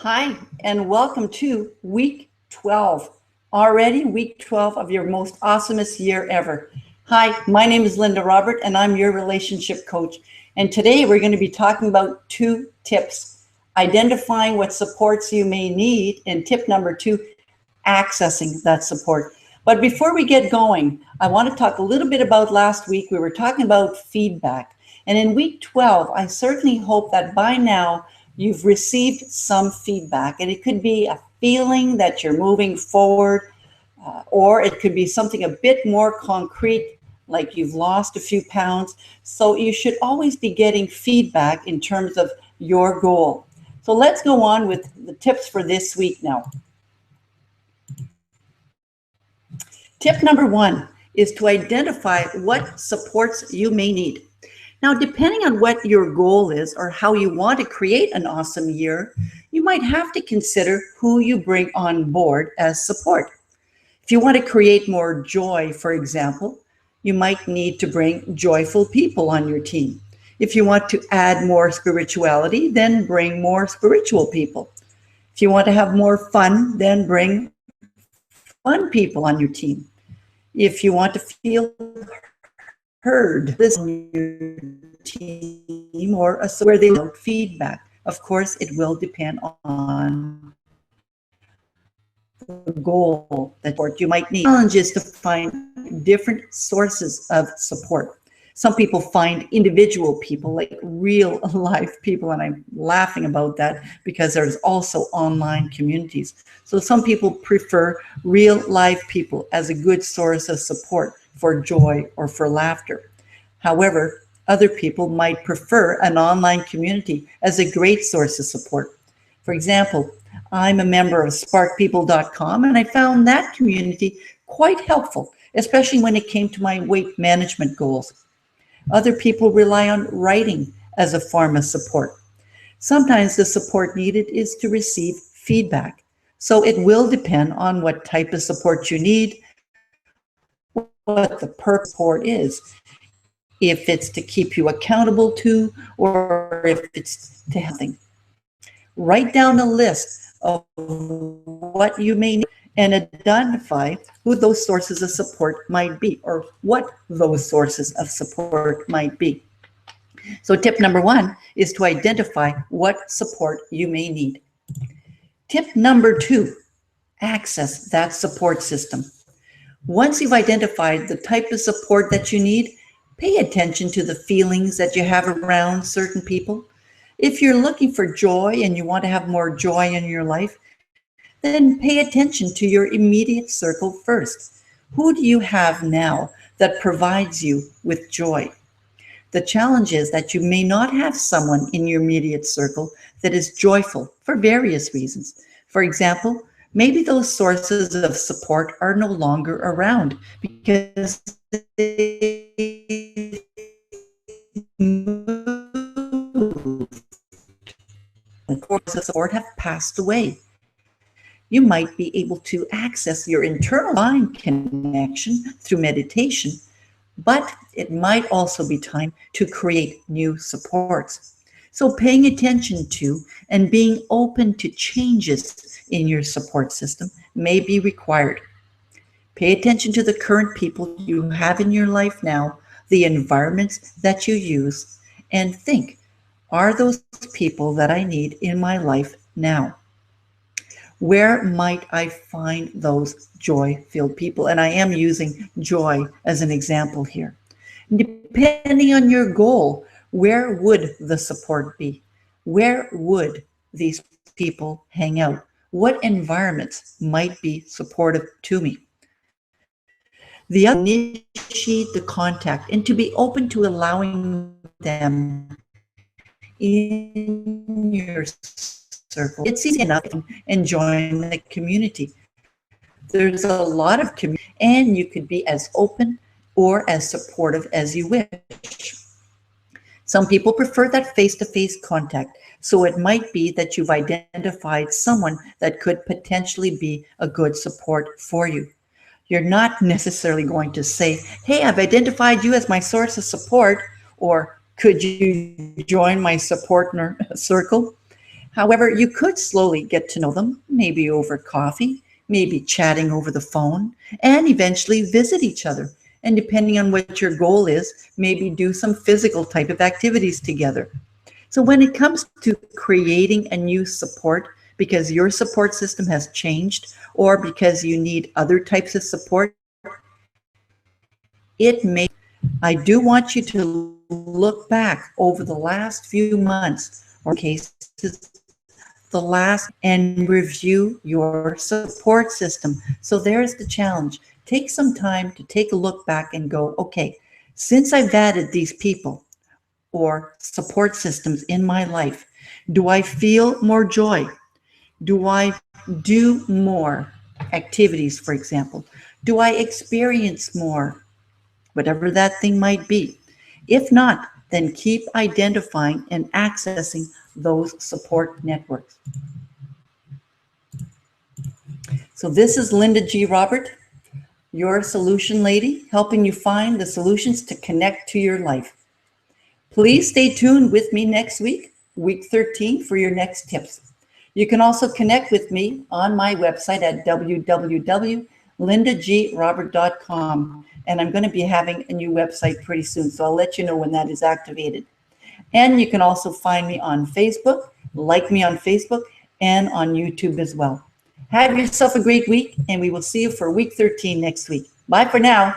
Hi, and welcome to week 12. Already week 12 of your most awesomest year ever. Hi, my name is Linda Robert, and I'm your relationship coach. And today we're going to be talking about 2 tips: identifying what supports you may need, and tip number 2, accessing that support. But before we get going, I want to talk a little bit about last week. We were talking about feedback. And in week 12, I certainly hope that by now you've received some feedback. And it could be a feeling that you're moving forward, or it could be something a bit more concrete, like you've lost a few pounds. So you should always be getting feedback in terms of your goal. So let's go on with the tips for this week now. Tip number 1 is to identify what supports you may need. Now, depending on what your goal is or how you want to create an awesome year, you might have to consider who you bring on board as support. If you want to create more joy, for example, you might need to bring joyful people on your team. If you want to add more spirituality, then bring more spiritual people. If you want to have more fun, then bring fun people on your team. If you want to feel heard, this on your team or where they want feedback. Of course, it will depend on the goal that you might need. The challenge is to find different sources of support. Some people find individual people, like real life people, and I'm laughing about that because there's also online communities. So some people prefer real life people as a good source of support for joy or for laughter. However, other people might prefer an online community as a great source of support. For example, I'm a member of sparkpeople.com, and I found that community quite helpful, especially when it came to my weight management goals. Other people rely on writing as a form of support. Sometimes the support needed is to receive feedback. So it will depend on what type of support you need, what the purpose support is, if it's to keep you accountable to, or if it's to helping. Write down a list of what you may need and identify who those sources of support might be, or what those sources of support might be. So tip number 1 is to identify what support you may need. Tip number 2, access that support system. Once you've identified the type of support that you need, pay attention to the feelings that you have around certain people. If you're looking for joy and you want to have more joy in your life, then pay attention to your immediate circle first. Who do you have now that provides you with joy? The challenge is that you may not have someone in your immediate circle that is joyful for various reasons. For example, maybe those sources of support are no longer around because they moved. The sources of support have passed away. You might be able to access your internal mind connection through meditation, but it might also be time to create new supports. So paying attention to and being open to changes in your support system may be required. Pay attention to the current people you have in your life now, the environments that you use, and think, are those people that I need in my life now? Where might I find those joy-filled people? And I am using joy as an example here. Depending on your goal, where would the support be? Where would these people hang out? What environments might be supportive to me? The other, initiate the contact and to be open to allowing them in your circle. It's easy enough to enjoy the community. There's a lot of community, and you could be as open or as supportive as you wish. Some people prefer that face-to-face contact, so it might be that you've identified someone that could potentially be a good support for you. You're not necessarily going to say, hey, I've identified you as my source of support, or could you join my support circle? However, you could slowly get to know them, maybe over coffee, maybe chatting over the phone, and eventually visit each other. And depending on what your goal is, maybe do some physical type of activities together. So when it comes to creating a new support, because your support system has changed or because you need other types of support, it may, I do want you to look back over the last few months or cases, the last, and review your support system. So there's the challenge. Take some time to take a look back and go, okay, since I've added these people or support systems in my life, do I feel more joy? Do I do more activities, for example? Do I experience more, whatever that thing might be? If not, then keep identifying and accessing those support networks. So this is Linda G. Robert, your solution lady, helping you find the solutions to connect to your life. Please stay tuned with me next week, week 13, for your next tips. You can also connect with me on my website at www.lindagrobert.com. And I'm going to be having a new website pretty soon, so I'll let you know when that is activated. And you can also find me on Facebook, like me on Facebook, and on YouTube as well. Have yourself a great week, and we will see you for week 13 next week. Bye for now.